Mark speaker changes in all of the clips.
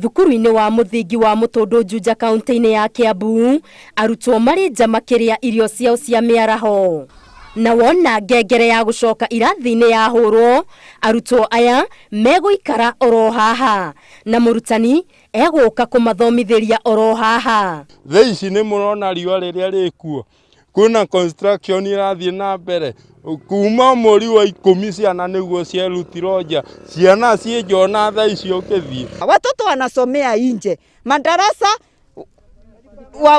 Speaker 1: Thukuru-inĩ wa mũthingi wa Mũtũndũ Juja kaunti-inĩ ya Kiambu, arutwo marĩ nja makĩrĩa irio ciao cia mĩaraho. Na wona ngengere ya gũcoka irathi-inĩ yahũrwo, arutwo aya megũikara oro haha na mũrutani egũka kũmathomithĩria oro haha.
Speaker 2: Thaa ici nĩ mũrona riũa rĩrĩa rĩkuo, kuna construction irathiĩ na mbere. Kuma mweri wa 10 ciana nĩguo cierutirwo nja, ciana ciĩnjona thaa ici ũkĩthiĩ.
Speaker 3: Watoto wanasomea nje, madarasa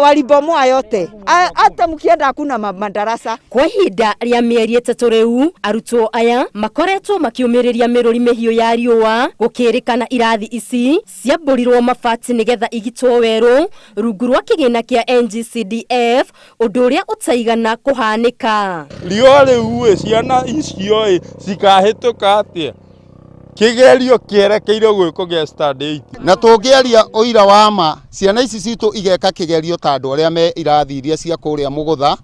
Speaker 3: walibomoa yote, hata mkienda hakuna madarasa.
Speaker 1: Kwa ihinda rĩa mĩeri 3 rĩu, arutwo aya makoretwo makiumĩrĩria mĩrũri mĩhiũ ya riũa gũkĩrĩkana irathi ici ciambũrirwo mabati nĩgetha igitwo werũ rungu rwa kĩgĩna kĩa NGCDF, ũndũ ũrĩa ũtaigana kũhanĩka.
Speaker 2: Riũa rĩu ciana icio cikahĩtũka atĩa? Kigerio kĩerekeire gwĩko gĩa study.
Speaker 4: Na tũngĩaria ũira wa ma, ciana ici citũ igeka kigerio ta andũ arĩa me irathi iria cia kũrĩa Mũgũtha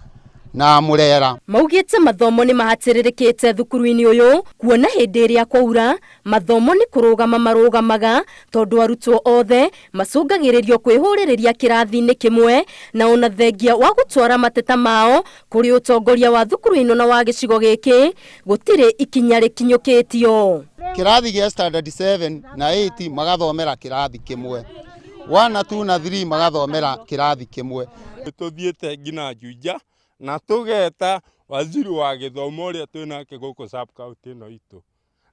Speaker 4: na Mũrera.
Speaker 1: Maugĩte mathomo nĩ mahatĩrĩrĩkĩte thukuru-inĩ ũyũ, kuona hĩndĩ ĩrĩa kwaura mathomo nĩ kũrũgama marũgamaga, tondũ arutwo othe macũngagĩrĩrio kwĩhũrĩrĩria kĩrathi-inĩ kĩmwe, na ona thengia wa gũtwara mateta mao kũrĩ ũtongoria wa thukuru ĩno na wa gĩcigo gĩkĩ, gũtirĩ ikinya rĩkinyũkĩtio.
Speaker 4: Kĩrathi gĩa standard 7 na 8 magathomera kĩrathi kĩmwe, 1 na 2 na 3 magathomera kĩrathi kĩmwe.
Speaker 2: Tũthiĩte nginya Juja na tũgeta waziri wa gĩthomo ũrĩa twĩnake gũkũ sub county ĩno itũ,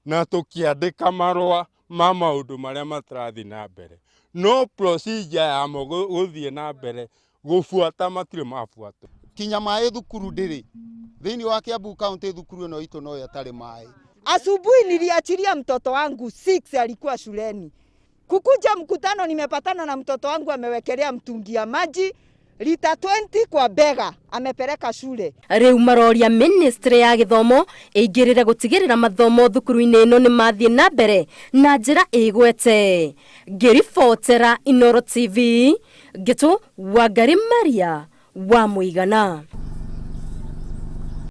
Speaker 2: na tũkĩandĩka marũa ma maũndũ marĩa matarathiĩ na mbere. No procedure ya mo gũthiĩ na mbere gũbuata matirĩ mabuata.
Speaker 4: Kinya maĩ thukuru ndĩrĩ thĩinĩ wa Kiambu county, thukuru ĩno itũ no yatarĩ maĩ.
Speaker 3: Asubuhi niliachilia mtoto wangu 6 alikuwa shuleni. Kukuja mkutano nimepatana na mtoto wangu amewekelea mtungi ya maji lita 20 kwa bega, amepeleka shule.
Speaker 1: Rĩu maroria ministry ya gĩthomo ĩingĩrĩre gũtigĩrĩra mathomo thukuru-inĩ ĩno nĩ mathiĩ na mbere na njĩra ĩgwete. Ngĩribotera Inooro TV, Gĩtũ Wangari Maria wa Mũigana.